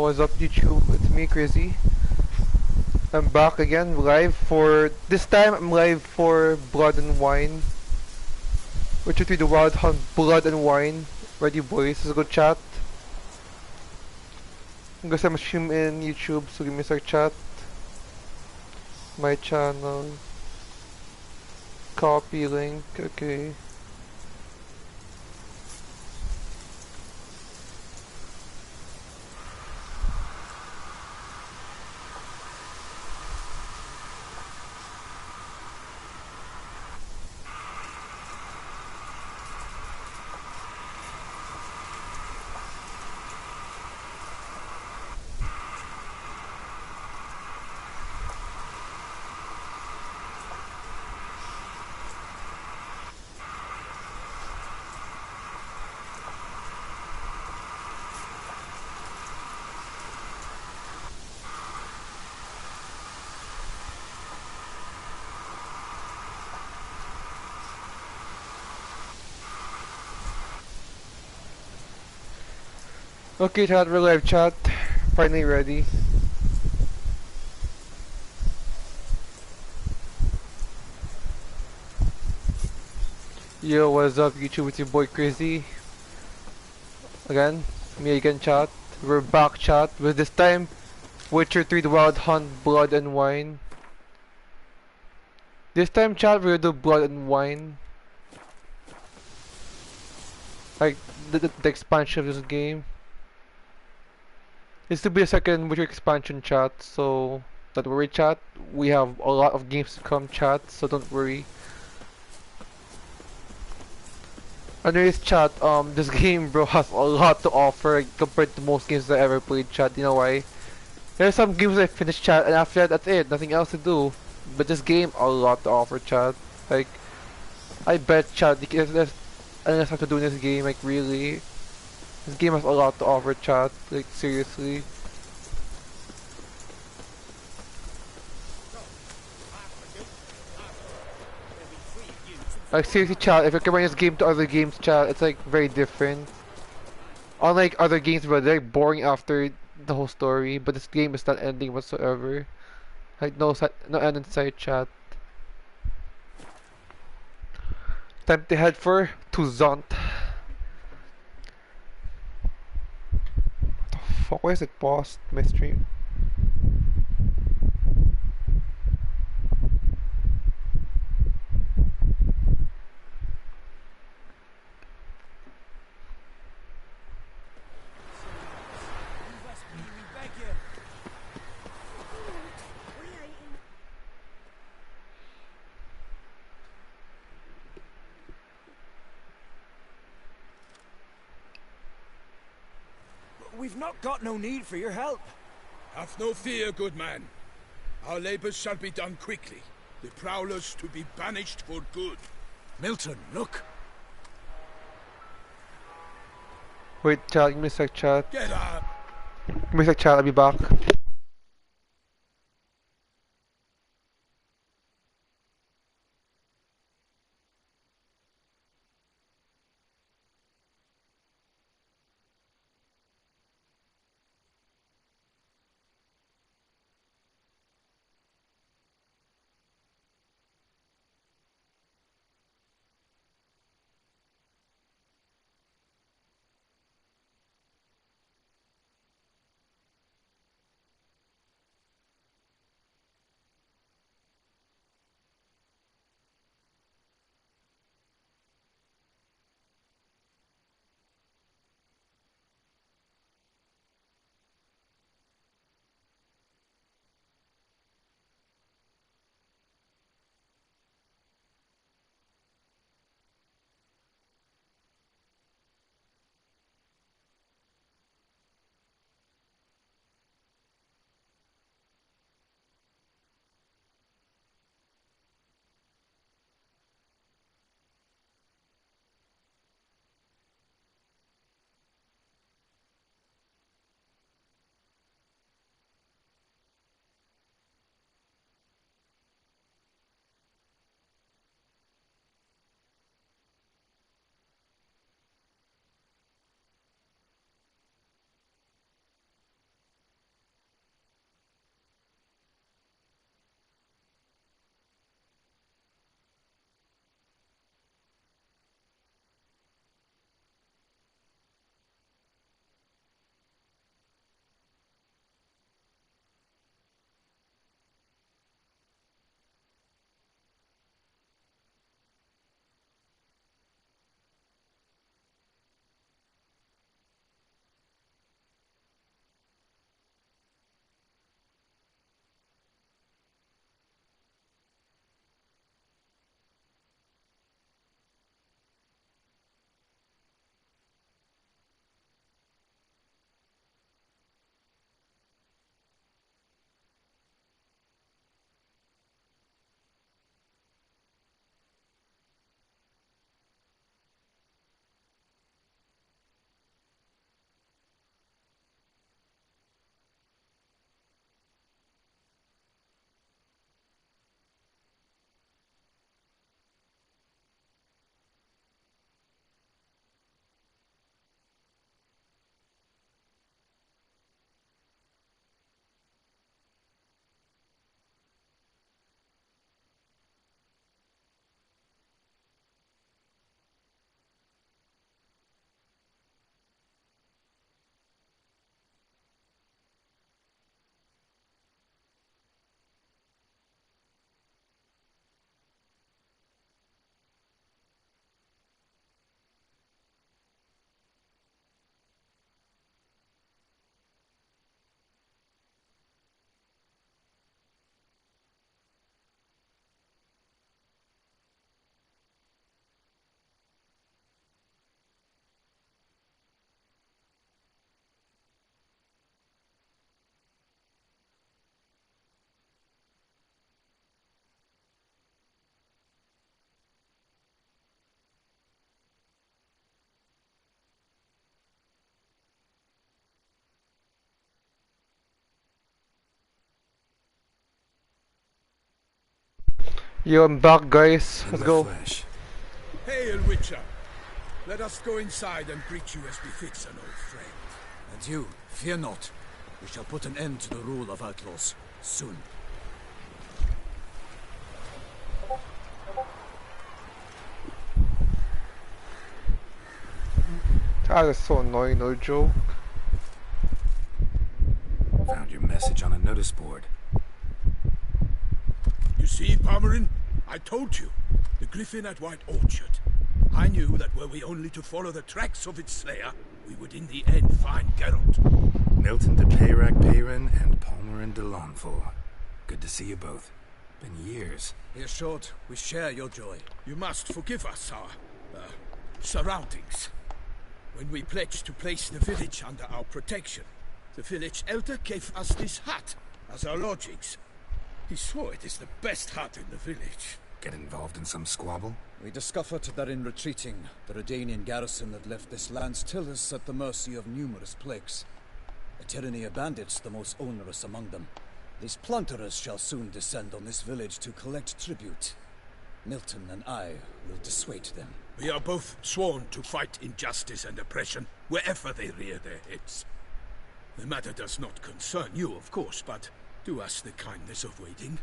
what's up YouTube? It's me, Crazy. I'm back again live for this time I'm live for Blood and Wine. Which to the Wild Hunt Blood and Wine. Ready boys, let's go chat. I'm gonna stream in YouTube, so give me a sec chat. My channel. Copy link, okay. Okay chat, we're live chat. Finally ready. Yo, what's up YouTube? It's your boy Crazy. Again, me again chat. We're back chat with this time Witcher 3 The Wild Hunt Blood and Wine. This time chat we're gonna do Blood and Wine. Like the expansion of this game. This will be a second Witcher expansion chat, so don't worry chat. We have a lot of games to come chat, so don't worry. Anyways chat, this game bro has a lot to offer compared to most games I ever played chat, you know why? There's some games I finished chat and after that that's it, nothing else to do. But this game a lot to offer chat. Like I bet chat there's enough to do in this game, like really. This game has a lot to offer chat, like seriously. Like seriously chat, if you're comparing this game to other games chat, it's like very different. Unlike other games where they're boring after the whole story, but this game is not ending whatsoever. Like no end in sight chat. Time to head for Toussaint. What the fuck, why is it paused my stream? We've not got no need for your help. Have no fear, good man. Our labors shall be done quickly. The prowlers to be banished for good. Milton, look. Wait chat, give me a sec chat. Get up! Give me a sec chat, I'll be back. Yo, I'm back, guys. In Let's the go. flesh. Hail, Witcher. Let us go inside and greet you as befits an old friend. And you, fear not. We shall put an end to the rule of outlaws soon. Ah, that's so annoying, no joke. Found your message on a notice board. You see, Palmerin? I told you. The griffin at White Orchard. I knew that were we only to follow the tracks of its slayer, we would in the end find Geralt. Milton de Peyrac Peyrin and Palmerin de Launfal. Good to see you both. Been years. Here, short, we share your joy. You must forgive us our surroundings. When we pledged to place the village under our protection, the village elder gave us this hut as our lodgings. He swore it is the best hut in the village. Get involved in some squabble? We discovered that in retreating, the Redanian garrison that left this land still is at the mercy of numerous plagues. A tyranny of bandits, the most onerous among them. These plunderers shall soon descend on this village to collect tribute. Milton and I will dissuade them. We are both sworn to fight injustice and oppression wherever they rear their heads. The matter does not concern you, of course, but do us the kindness of waiting.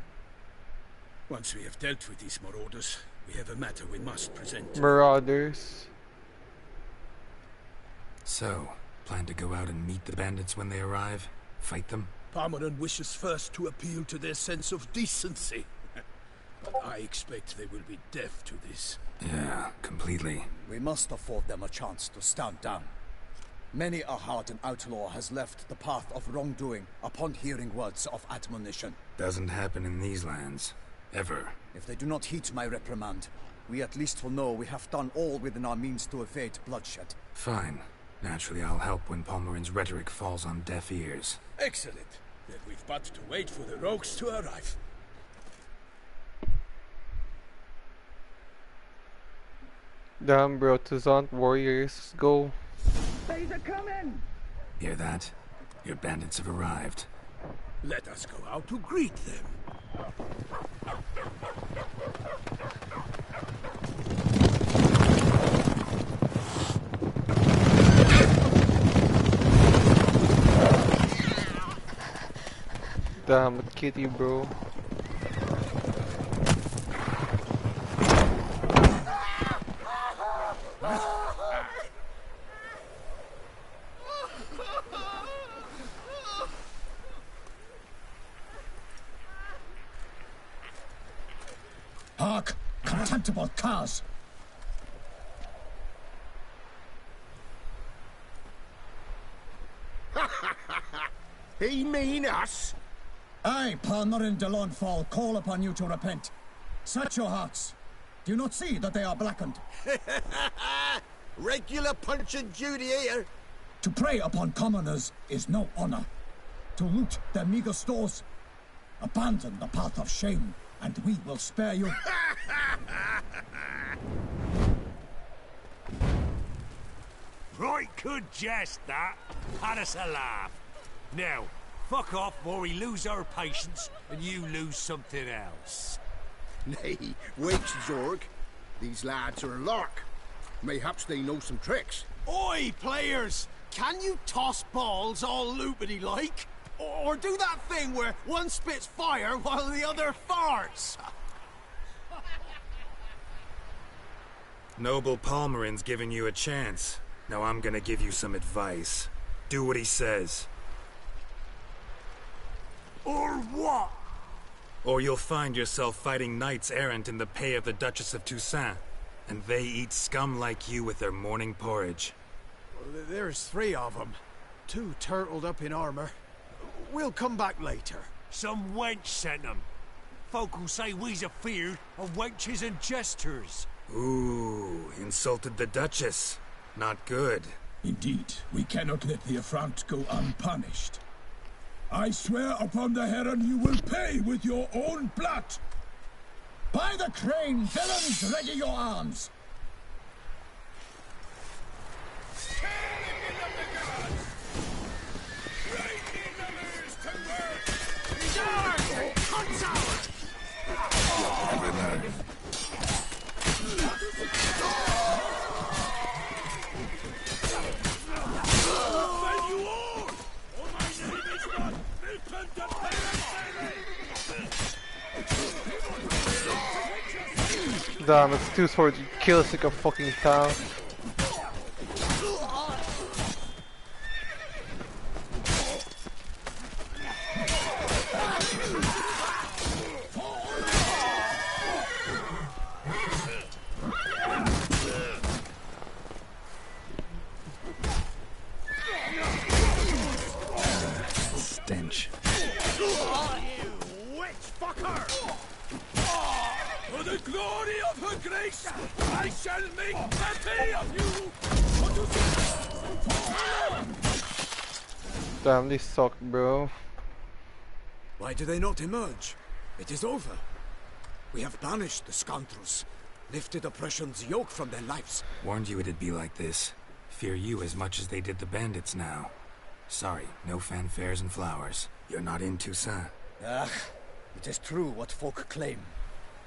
Once we have dealt with these marauders, we have a matter we must present. Marauders. So, plan to go out and meet the bandits when they arrive? Fight them? Palmerin wishes first to appeal to their sense of decency. But I expect they will be deaf to this. Yeah, completely. We must afford them a chance to stand down. Many a hardened outlaw has left the path of wrongdoing upon hearing words of admonition. Doesn't happen in these lands. Ever. If they do not heed my reprimand, we at least will know we have done all within our means to evade bloodshed. Fine. Naturally, I'll help when Palmerin's rhetoric falls on deaf ears. Excellent. Then we've but to wait for the rogues to arrive. Damn, bro, Tuzant warriors, go. They's a coming! Hear that? Your bandits have arrived. Let us go out to greet them. Damn, kitty, bro. Hark! Contemptible curs! He mean us? I, Palmerin de Launfal, call upon you to repent. Set your hearts. Do you not see that they are blackened? Regular punch and Judy here. To prey upon commoners is no honor. To loot their meager stores, abandon the path of shame, and we will spare you. Right good jest, that. Had us a laugh. Now, fuck off or we lose our patience and you lose something else. Nay, wait, Zorg. These lads are a lark. Mayhaps they know some tricks. Oi, players! Can you toss balls all loopity-like? Or do that thing where one spits fire while the other farts? Noble Palmerin's giving you a chance. Now I'm gonna give you some advice. Do what he says. Or what? Or you'll find yourself fighting knights errant in the pay of the Duchess of Toussaint. And they eat scum like you with their morning porridge. There's 3 of them. 2 turtled up in armor. We'll come back later. Some wench sent them. Folk will say we's afeard of wenches and jesters. Ooh, insulted the Duchess. Not good. Indeed, we cannot let the affront go unpunished. I swear upon the Heron you will pay with your own blood. By the crane, villains, ready your arms. Never know. Damn, it's two swords. You kill us like a fucking town. Stench. For the glory of her grace, I shall make mercy of you! Damn, they suck, bro. Why do they not emerge? It is over. We have banished the scoundrels, lifted oppression's yoke from their lives. Warned you it'd be like this. Fear you as much as they did the bandits now. Sorry, no fanfares and flowers. You're not in Toussaint. Ah, it is true what folk claim.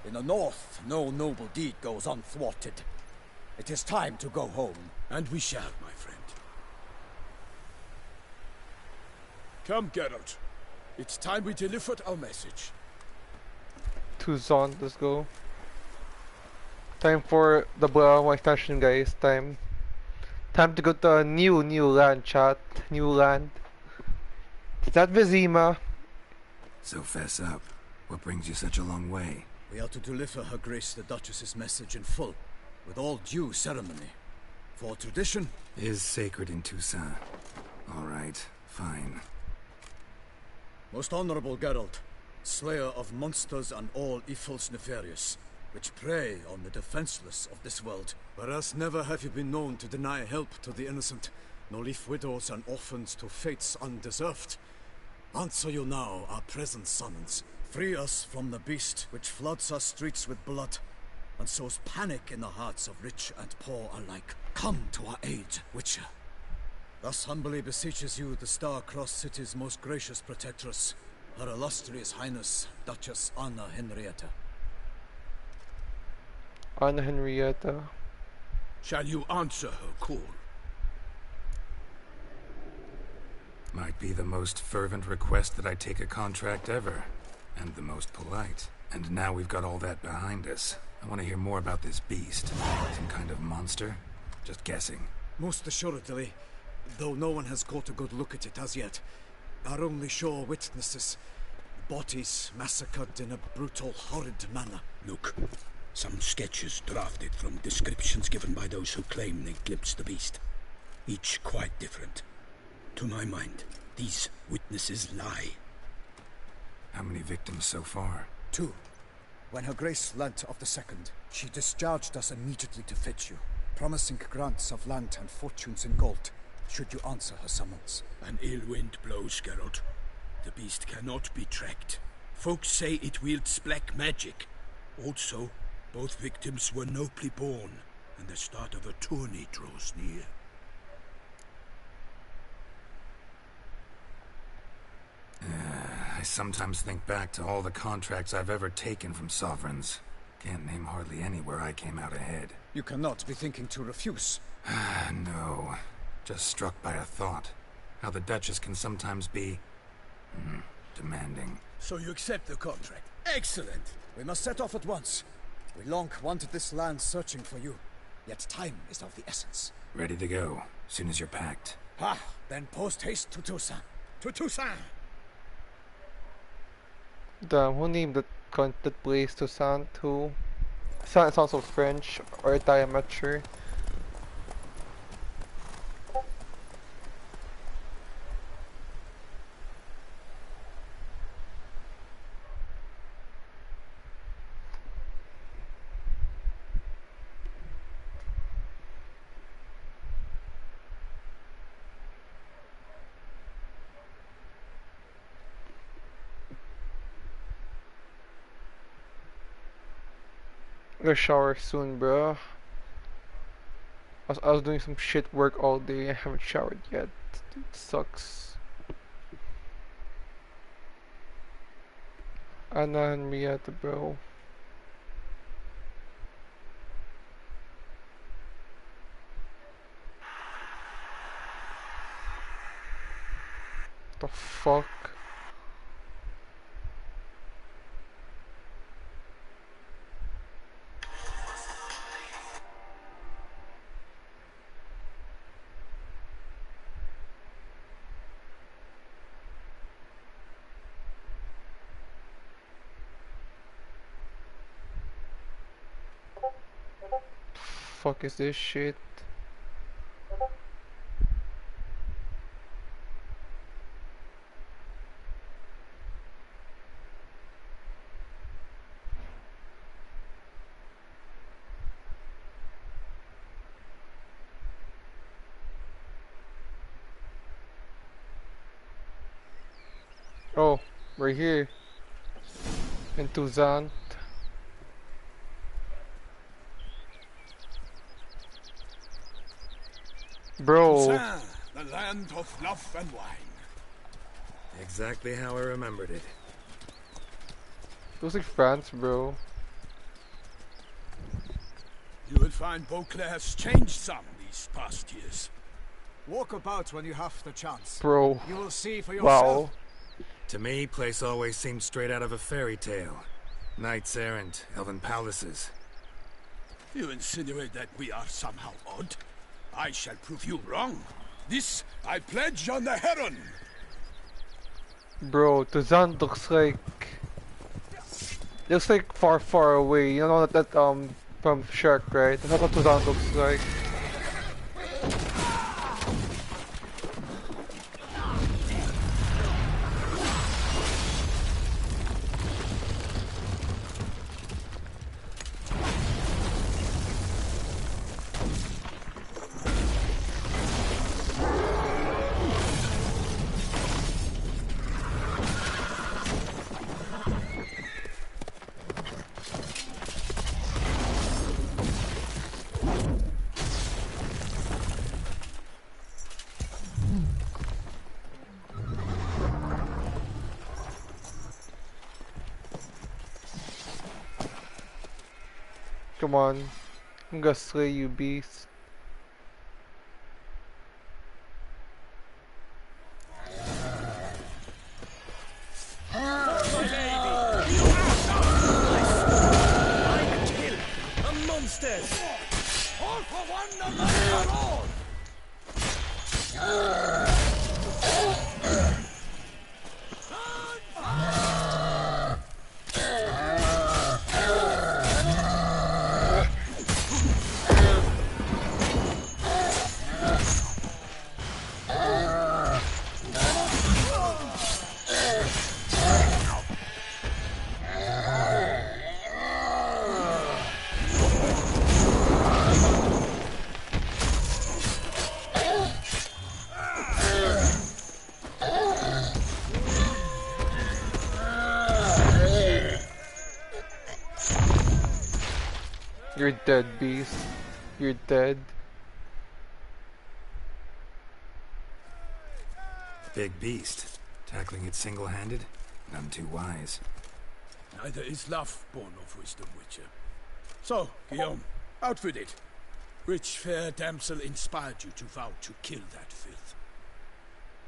In the north, no noble deed goes unthwarted. It is time to go home. And we shall, my friend. Come, Geralt. It's time we delivered our message. Toussaint, let's go. Time for the Brown extension, guys. Time to go to a new land, chat. New land. It's not Vizima. So fess up. What brings you such a long way? We are to deliver Her Grace the Duchess's message in full, with all due ceremony. For tradition Is sacred in Toussaint. All right, fine. Most honorable Geralt, slayer of monsters and all evils nefarious, which prey on the defenseless of this world. Whereas never have you been known to deny help to the innocent, nor leave widows and orphans to fates undeserved. Answer you now our present summons. Free us from the beast which floods our streets with blood, and sows panic in the hearts of rich and poor alike. Come to our aid, Witcher. Thus humbly beseeches you the Star-Crossed City's most gracious protectress, Her Illustrious Highness, Duchess Anna Henrietta. Anna Henrietta. Shall you answer her call? Might be the most fervent request that I take a contract ever. And the most polite. And now we've got all that behind us. I want to hear more about this beast. Some kind of monster? Just guessing. Most assuredly, though no one has caught a good look at it as yet. Our only sure witnesses. Bodies massacred in a brutal, horrid manner. Look, some sketches drafted from descriptions given by those who claim they glimpsed the beast. Each quite different. To my mind, these witnesses lie. How many victims so far? 2. When Her Grace learnt of the second, she discharged us immediately to fetch you, promising grants of land and fortunes in gold, should you answer her summons. An ill wind blows, Geralt. The beast cannot be tracked. Folks say it wields black magic. Also, both victims were nobly born, and the start of a tourney draws near. I sometimes think back to all the contracts I've ever taken from sovereigns. Can't name hardly any where I came out ahead. You cannot be thinking to refuse. No. Just struck by a thought. How the Duchess can sometimes be... demanding. So you accept the contract. Excellent! We must set off at once. We long wanted this land searching for you, yet time is of the essence. Ready to go, soon as you're packed. Ha! Then post-haste to Toussaint. To Toussaint! Damn, who named that place Toussaint? Who? Sounds also French or Italian, I'm not sure. Gonna shower soon, bro. I was doing some shit work all day. I haven't showered yet. It sucks. Anna Henrietta, bro. The fuck? fuck is this shit? Oh, we're here. In Tuzant. Bro. Toussaint, the land of love and wine. Exactly how I remembered it. Looks like France, bro. You will find Beauclair has changed some these past years. Walk about when you have the chance. Bro. You will see for yourself. Wow. To me, place always seemed straight out of a fairy tale. Knights errant, elven palaces. You insinuate that we are somehow odd? I shall prove you wrong. This I pledge on the Heron. Bro, Tuzant looks like far, far away. You know that from Shrek, right? That's what Tuzant looks like. Come on. I'm gonna slay you, beast. You're dead, beast. You're dead. Big beast. Tackling it single-handed? None too wise. Neither is love born of wisdom, Witcher. So, Guillaume, out with it. Which fair damsel inspired you to vow to kill that filth?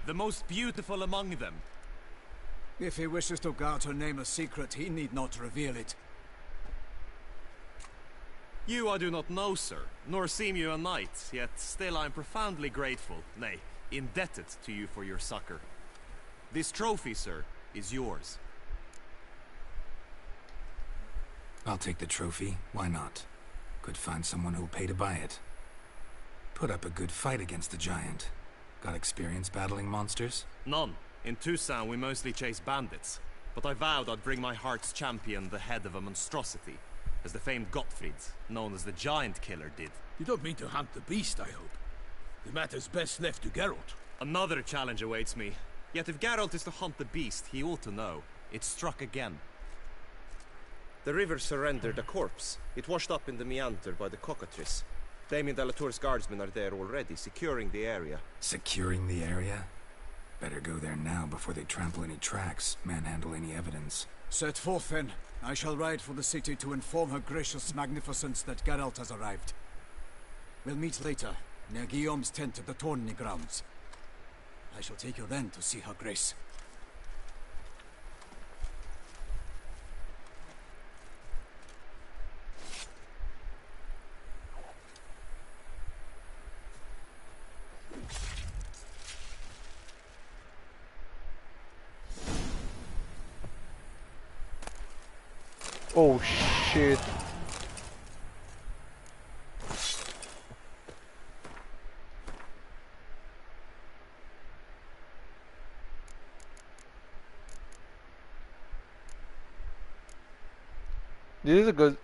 The most beautiful among them. If he wishes to guard her name a secret, he need not reveal it. You I do not know, sir, nor seem you a knight, yet still I am profoundly grateful, nay, indebted to you for your succor. This trophy, sir, is yours. I'll take the trophy, why not? Could find someone who'll pay to buy it. Put up a good fight against the giant. Got experience battling monsters? None. In Toussaint we mostly chase bandits, but I vowed I'd bring my heart's champion the head of a monstrosity, as the famed Gottfried, known as the Giant Killer, did. You don't mean to hunt the beast, I hope. The matter's best left to Geralt. Another challenge awaits me. Yet if Geralt is to hunt the beast, he ought to know. It struck again. The river surrendered a corpse. It washed up in the meander by the cockatrice. Damien de la Tour's guardsmen are there already, securing the area. Securing the area? Better go there now before they trample any tracks, manhandle any evidence. Set forth then. I shall ride for the city to inform her gracious magnificence that Geralt has arrived. We'll meet later, near Guillaume's tent at the Tourney grounds. I shall take you then to see her grace. Oh shit. This is a good.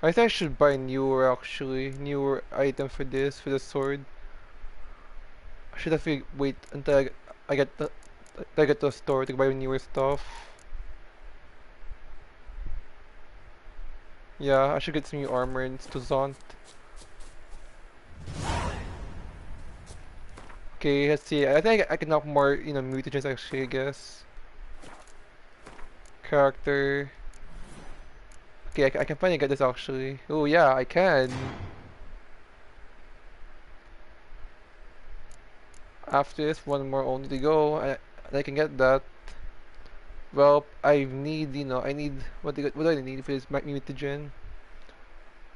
I think I should buy newer item for this, for the sword. I should have to wait until I get I get to the store to buy newer stuff. Yeah, I should get some new armor and to Zont. Okay, let's see. I think I can knock more, mutagens actually, I guess. Character. Okay, I can finally get this actually. Oh yeah, I can. After this, one more only to go, and I can get that. Well, I need, what do I need for this mutagen?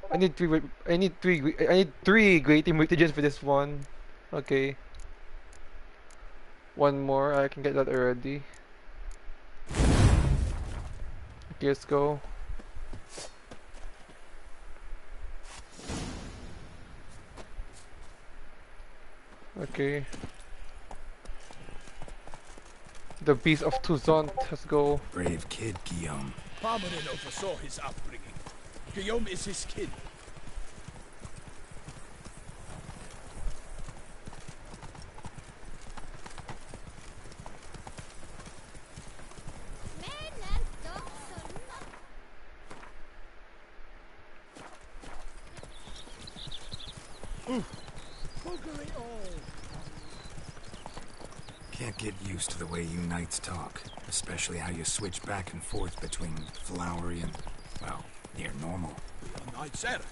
I need three great mutagens for this one. Okay. One more, I can get that already. Okay, let's go. Okay. The Beast of Toussaint, let's go. Brave kid, Guillaume. Parmanin oversaw his upbringing. Guillaume is his kin. Can't get used to the way you knights talk, especially how you switch back and forth between flowery and, well, near normal. We are knights errant,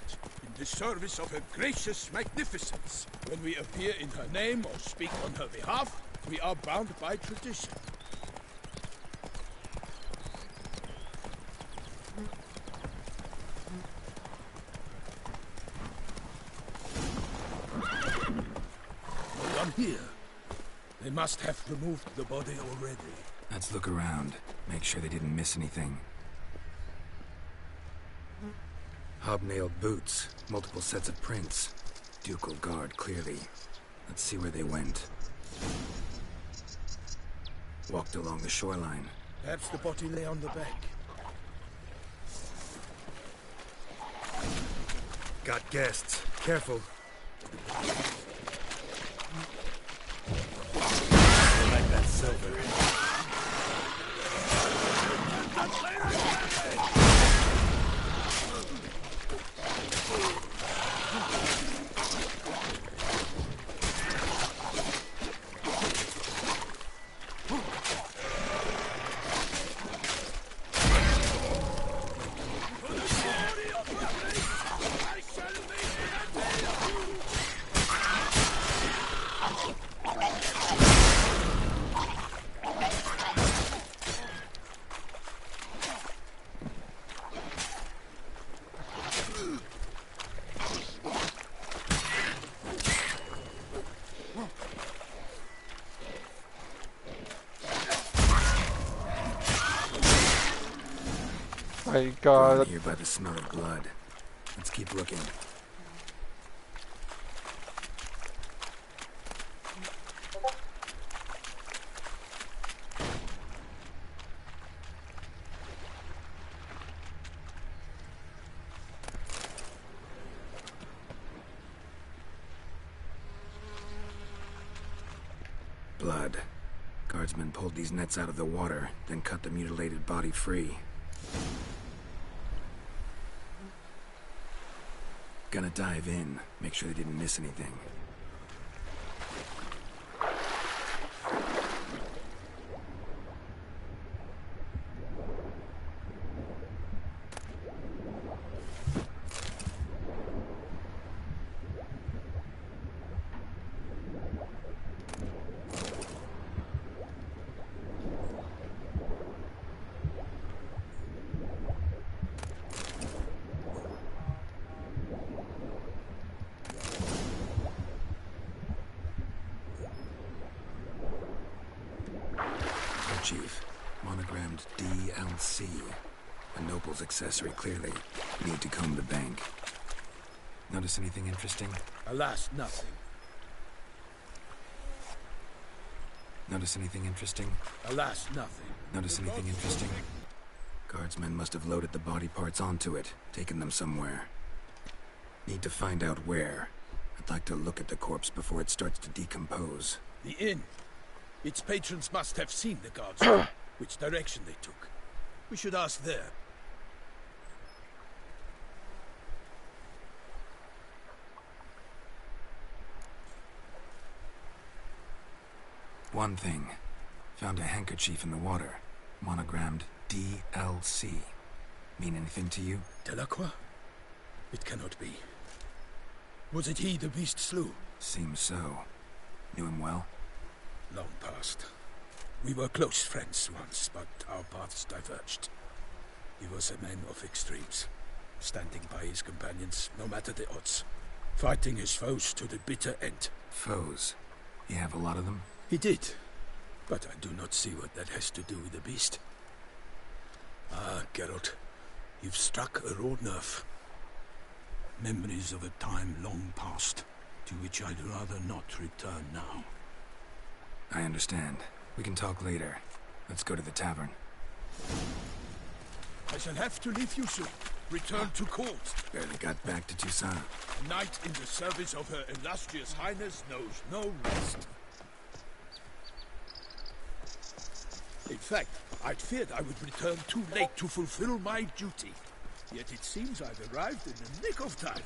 in the service of her gracious magnificence. When we appear in her name or speak on her behalf, we are bound by tradition. Come here. They must have removed the body already. Let's look around. Make sure they didn't miss anything. Hobnailed boots. Multiple sets of prints. Ducal guard, clearly. Let's see where they went. Walked along the shoreline. Perhaps the body lay on the bank. Got guests. Careful. Like that silver. My God. We're here by the smell of blood. Let's keep looking. Blood. Guardsmen pulled these nets out of the water, then cut the mutilated body free. Gonna dive in, make sure they didn't miss anything. Chief, monogrammed DLC. A noble's accessory, clearly. Need to comb the bank. Notice anything interesting? Alas, nothing. Notice anything interesting? Alas, nothing. Notice anything interesting? Guardsmen must have loaded the body parts onto it, taken them somewhere. Need to find out where. I'd like to look at the corpse before it starts to decompose. The inn. Its patrons must have seen the guards, which direction they took. We should ask there. One thing. Found a handkerchief in the water. Monogrammed DLC. Mean anything to you? Delacroix? It cannot be. Was it he the beast slew? Seems so. Knew him well? Long past. We were close friends once, but our paths diverged. He was a man of extremes, standing by his companions, no matter the odds. Fighting his foes to the bitter end. Foes? You have a lot of them? He did, but I do not see what that has to do with the beast. Ah, Geralt, you've struck a raw nerve. Memories of a time long past, to which I'd rather not return now. I understand. We can talk later. Let's go to the tavern. I shall have to leave you soon. Return to court. Barely got back to Toussaint. A knight in the service of Her Illustrious Highness knows no rest. In fact, I'd feared I would return too late to fulfill my duty. Yet it seems I've arrived in the nick of time.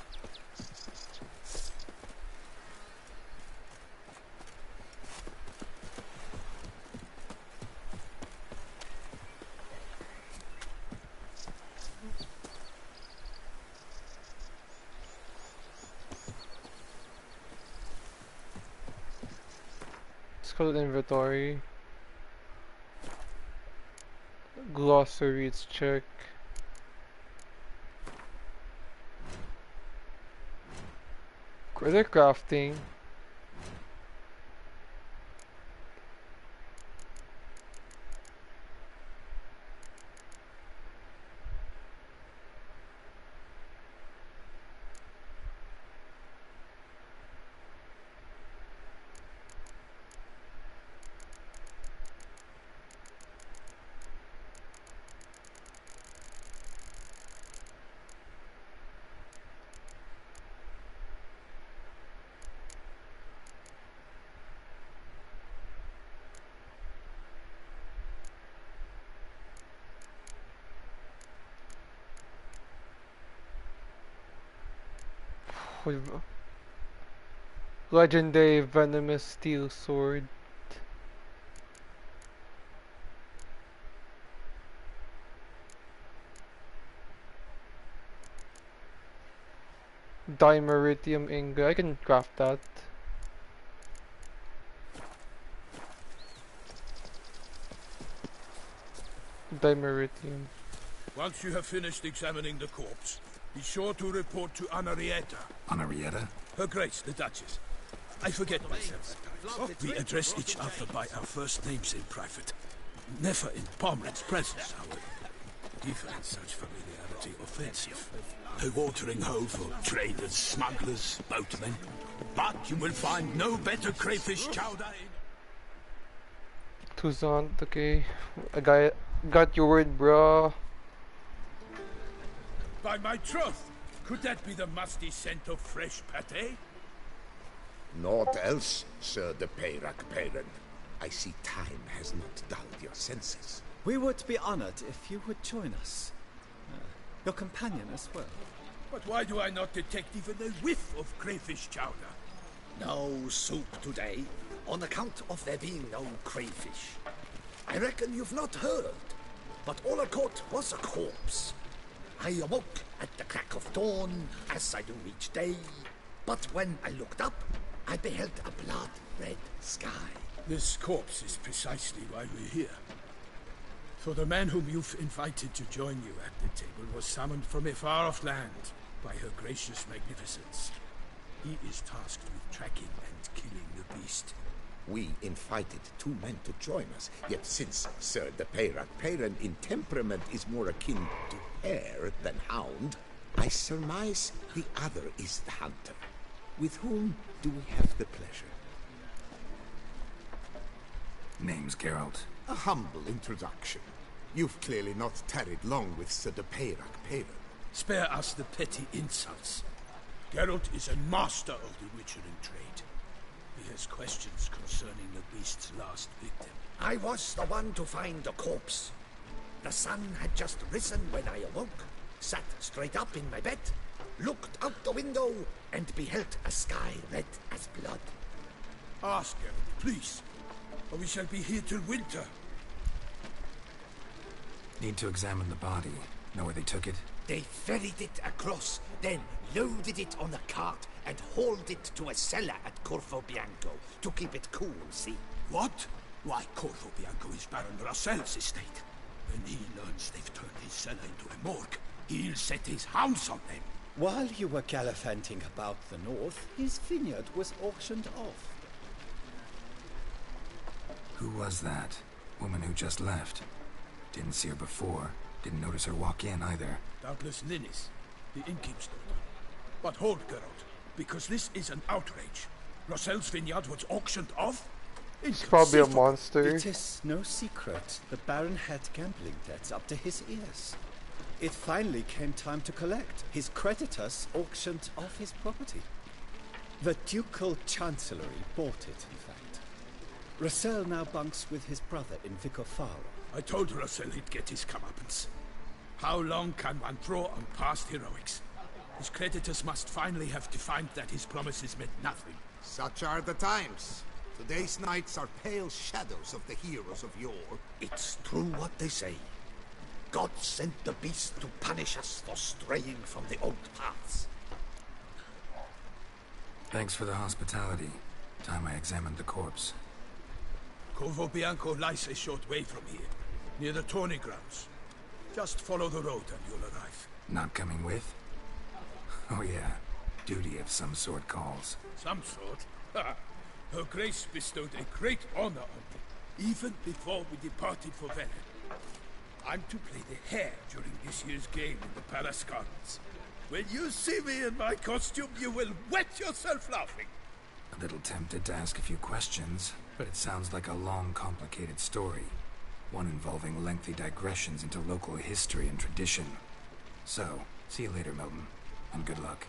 Let's go to the inventory. Glossary, let's check. Critter crafting. Legendary venomous steel sword. Dimeritium ingot. I can craft that. Dimeritium. Once you have finished examining the corpse, be sure to report to Anarietta. Anarietta? Her Grace, the Duchess. I forget myself at times. We address each other by our first names in private. Never in Pomren's presence, however. He finds such familiarity offensive. A watering hole for traders, smugglers, boatmen. But you will find no better crayfish chowder in... Toussaint, okay. I got your word, bro. By my troth, could that be the musty scent of fresh pate? Naught else, Sir de Peyrac Perrin. I see time has not dulled your senses. We would be honored if you would join us. Your companion as well. But why do I not detect even a whiff of crayfish chowder? No soup today, on account of there being no crayfish. I reckon you've not heard, but all I caught was a corpse. I awoke at the crack of dawn, as I do each day, but when I looked up, I beheld a blood-red sky. This corpse is precisely why we're here. For the man whom you've invited to join you at the table was summoned from a far-off land by her gracious magnificence. He is tasked with tracking and killing the beast. We invited 2 men to join us, yet since Sir de Peyran in temperament is more akin to hare than hound, I surmise the other is the hunter. With whom do we have the pleasure? Name's Geralt. A humble introduction. You've clearly not tarried long with Sir de Peyran. Spare us the petty insults. Geralt is a master of the witchering trade. He has questions concerning the beast's last victim. I was the one to find the corpse. The sun had just risen when I awoke, sat straight up in my bed, looked out the window, and beheld a sky red as blood. Ask Geralt, please, or we shall be here till winter. Need to examine the body. Know where they took it? They ferried it across, then loaded it on a cart and hauled it to a cellar at Corvo Bianco to keep it cool, see? What? Why, Corvo Bianco is Baron Rossel's estate. When he learns they've turned his cellar into a morgue, he'll set his hounds on them. While you were gallivanting about the north, his vineyard was auctioned off. Who was that? Woman who just left. Didn't see her before. Didn't notice her walk in either. Doubtless Linnis, the innkeep's daughter. But hold, Geralt, because this is an outrage. Rossel's vineyard was auctioned off? It's probably a monster. It is no secret. The Baron had gambling debts up to his ears. It finally came time to collect. His creditors auctioned off his property. The Ducal Chancellery bought it, in fact. Rossel now bunks with his brother in Vicofaro. I told Rossel he'd get his comeuppance. How long can one draw on past heroics? His creditors must finally have defined that his promises meant nothing. Such are the times. Today's knights are pale shadows of the heroes of yore. It's true what they say. God sent the beast to punish us for straying from the old paths. Thanks for the hospitality. Time I examined the corpse. Corvo Bianco lies a short way from here, near the tourney grounds. Just follow the road and you'll arrive. Not coming with? Oh yeah, duty of some sort calls. Some sort? Her Grace bestowed a great honor on me, even before we departed for Velen. I'm to play the hare during this year's game in the Palace Gardens. When you see me in my costume, you will wet yourself laughing. A little tempted to ask a few questions, but it sounds like a long, complicated story. One involving lengthy digressions into local history and tradition. So, see you later, Milton, and good luck.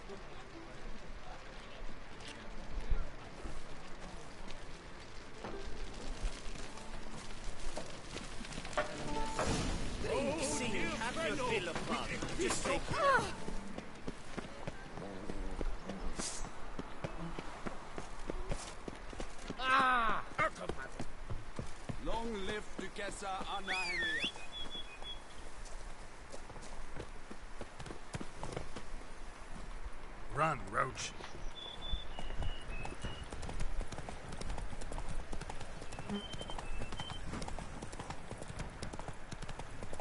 Long live Duchessa Anna Henrietta. Run, Roach.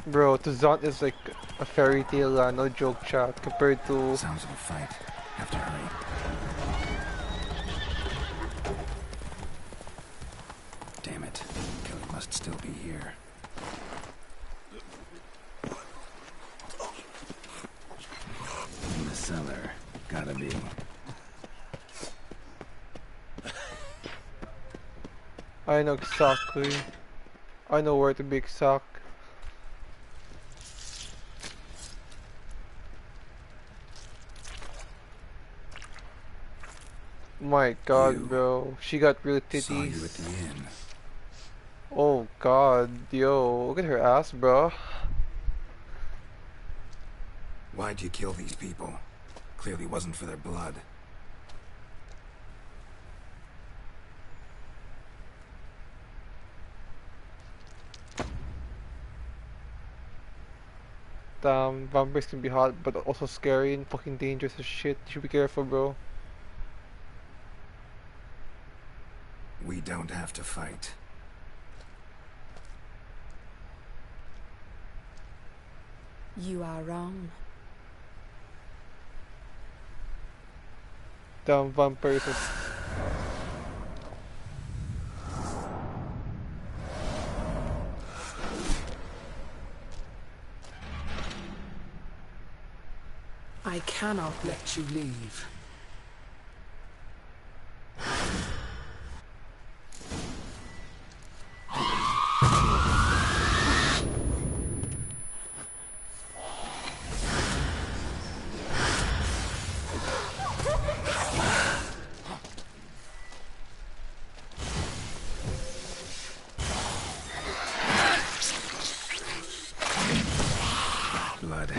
Bro, Tuzant is like a fairy tale, no joke chat, compared to... Sounds of a fight. Have to hurry. Damn it. Kelly must still be here. In the cellar. Gotta be. I know exactly. I know where to be exact. My god, bro. She got real titties. Saw you at the inn. Oh god, yo. Look at her ass, bro. Why'd you kill these people? Clearly wasn't for their blood. Damn, vampires can be hot, but also scary and fucking dangerous as shit. You should be careful, bro. We don't have to fight. You are wrong. Damn, vampires are... I cannot let you leave. Blood.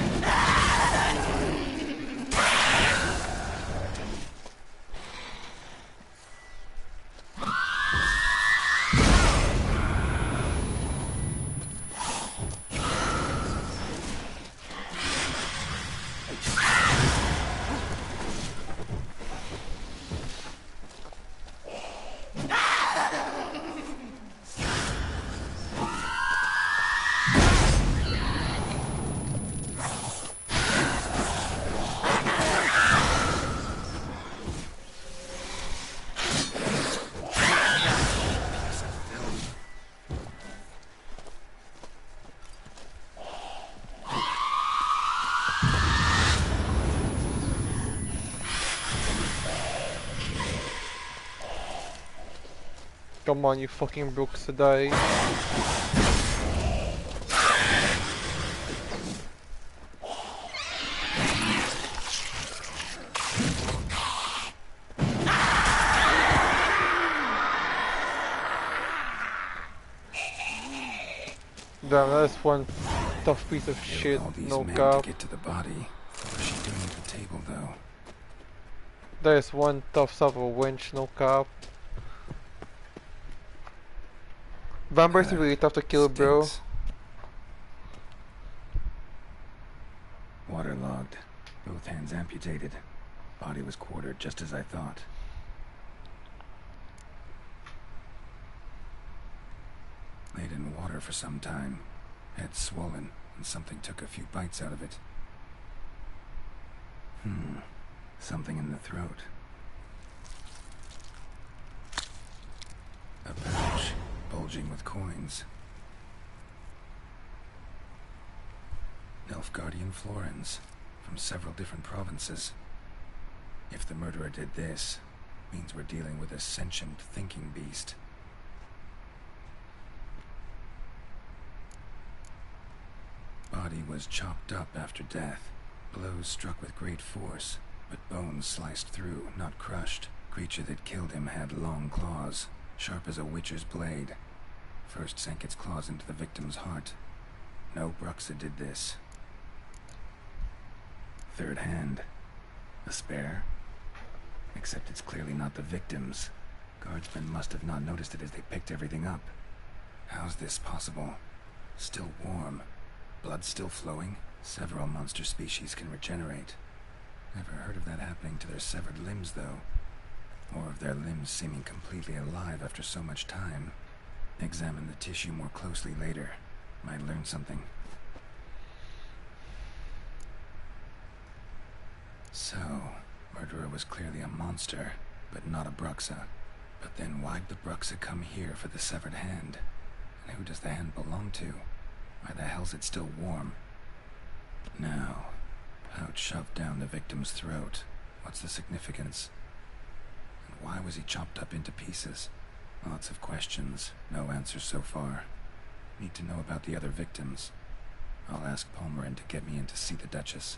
Come on, you fucking Brooks to die. Damn, that's one tough piece of shit. No cap. To get to the body. What was she doing at the table, though? There's one tough son of a winch. No cap. Vampires are really tough to kill, bro. Waterlogged. Both hands amputated. Body was quartered just as I thought. Laid in water for some time. Head swollen, and something took a few bites out of it. Something in the throat. A pouch. Bulging with coins. Nilfgaardian florins from several different provinces. If the murderer did this, means we're dealing with a sentient thinking beast. Body was chopped up after death. Blows struck with great force, but bones sliced through, not crushed. Creature that killed him had long claws, sharp as a witcher's blade. First sank its claws into the victim's heart. No Bruxa did this. Third hand. A spare? Except it's clearly not the victim's. Guardsmen must have not noticed it as they picked everything up. How's this possible? Still warm. Blood still flowing? Several monster species can regenerate. Never heard of that happening to their severed limbs, though. Or of their limbs seeming completely alive after so much time. Examine the tissue more closely later. Might learn something. So, murderer was clearly a monster, but not a Bruxa. But then why'd the Bruxa come here for the severed hand? And who does the hand belong to? Why the hell's it still warm? Now, pouch shoved down the victim's throat. What's the significance? And why was he chopped up into pieces? Lots of questions, no answers so far. Need to know about the other victims. I'll ask Palmerin to get me in to see the Duchess.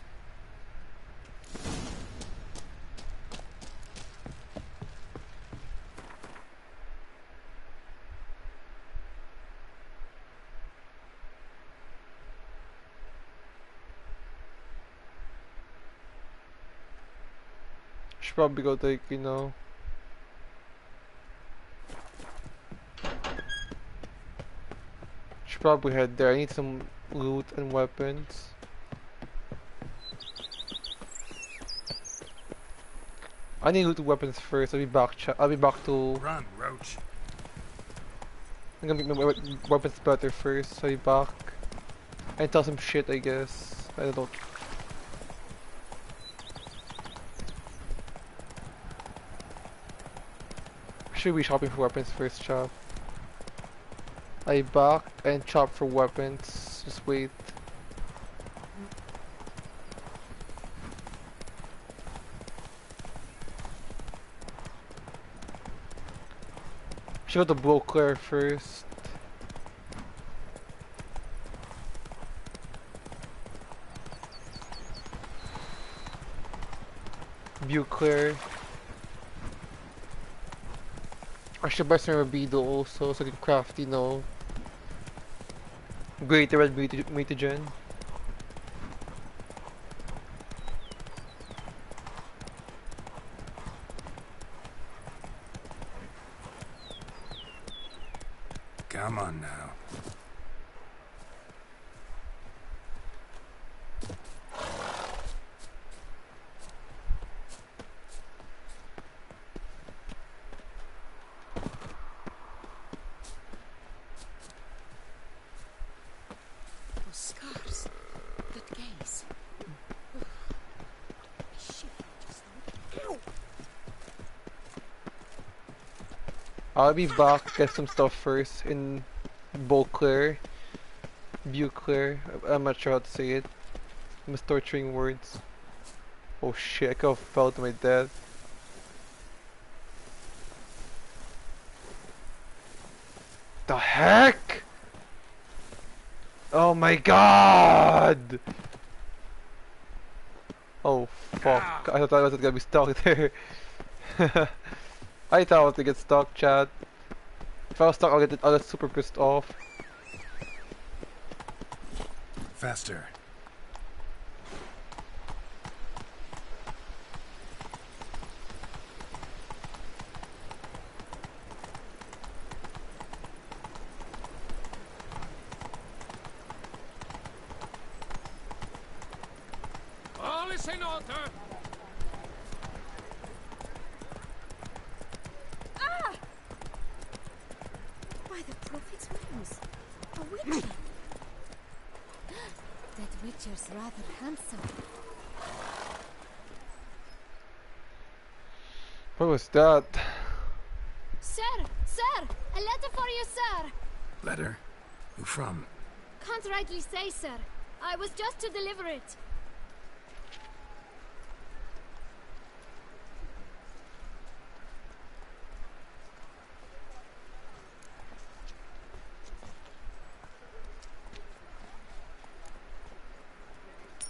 Should probably go take, you know. Should probably head there. I need some loot and weapons. I need loot and weapons first. I'll be back. I'll be back to. Run, Roach. I'm gonna make my weapons better first. I'll be back. And tell some shit, I guess. I don't know. Should be shopping for weapons first, chop. I back and chop for weapons. Just wait. should go to Beauclair first. Beauclair. I should buy some Rabido also so I can craft, you know, greater red mutagen. Come on now. Scars. That gaze. Shit, just ow. I'll be back, get some stuff first in Beauclair. Beauclair. I'm not sure how to say it. I'm torturing words. Oh shit, I could have fell to my death. The heck? Oh my god! Oh fuck, I thought I wasn't gonna be stuck there. I thought I was gonna get stuck, Chad. If I was stuck, I'll get super pissed off. Faster. All is in order. Ah! By the prophet's wings, a witcher. That witcher's rather handsome. What was that? Sir! Sir! A letter for you, sir! Letter? Who from? Can't rightly say, sir. I was just to deliver it.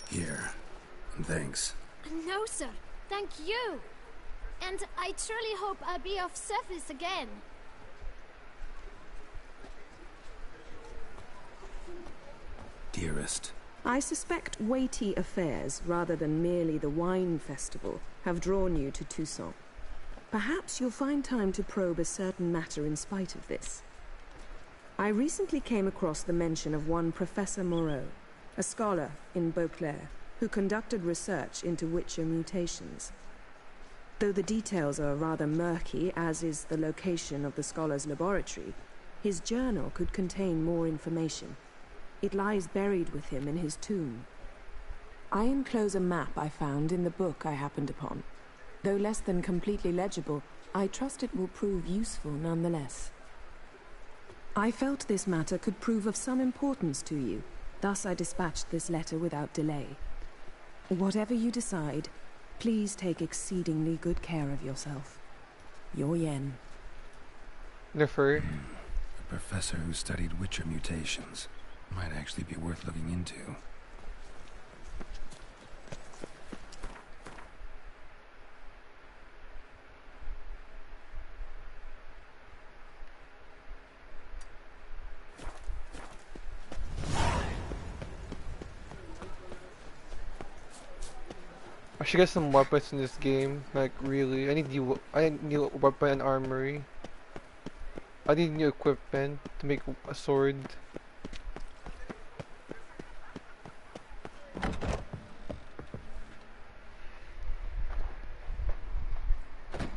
Here. And thanks. No, sir. Thank you. And I truly hope I'll be of service again. Dearest. I suspect weighty affairs, rather than merely the wine festival, have drawn you to Toussaint. Perhaps you'll find time to probe a certain matter in spite of this. I recently came across the mention of one Professor Moreau, a scholar in Beauclair, who conducted research into Witcher mutations. Though the details are rather murky, as is the location of the scholar's laboratory, his journal could contain more information. It lies buried with him in his tomb. I enclose a map I found in the book I happened upon. Though less than completely legible, I trust it will prove useful nonetheless. I felt this matter could prove of some importance to you, thus I dispatched this letter without delay. Whatever you decide, please take exceedingly good care of yourself. Your Yen. Nefer. A professor who studied Witcher mutations. Might actually be worth looking into. I should get some weapons in this game. Like really, I need new weapon and armory. I need new equipment to make a sword.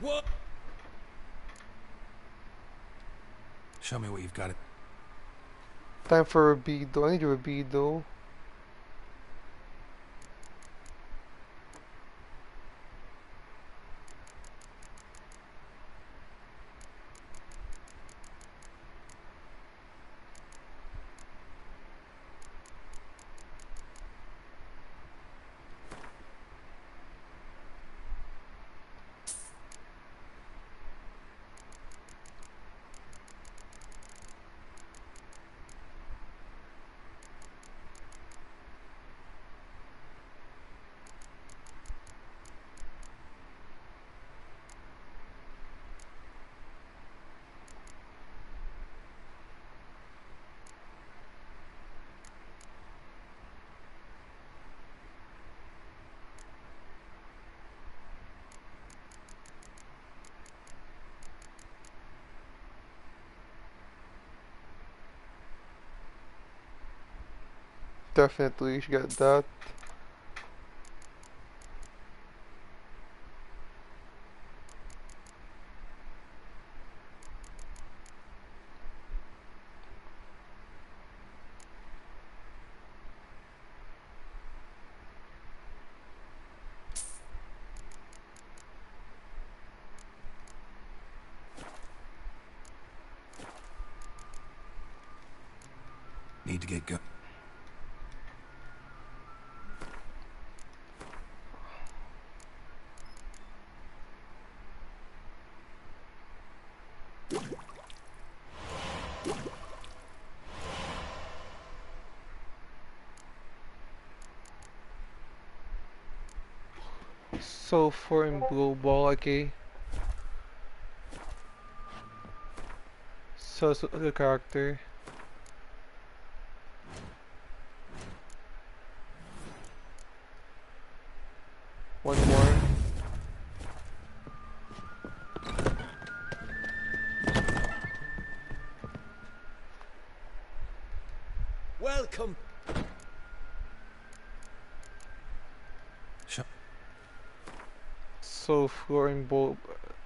What? Show me what you've got. Time for Rabido. I need a Rabido. Definitely, you should get that. Need to get go. So for in blue ball, okay. So the character. One more. Welcome. So for in bulb.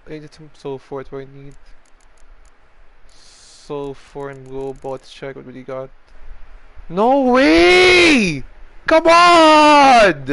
I need some sulfur. What do I need? Sulfur and blue ball. Let's check what we got. No way! Come on!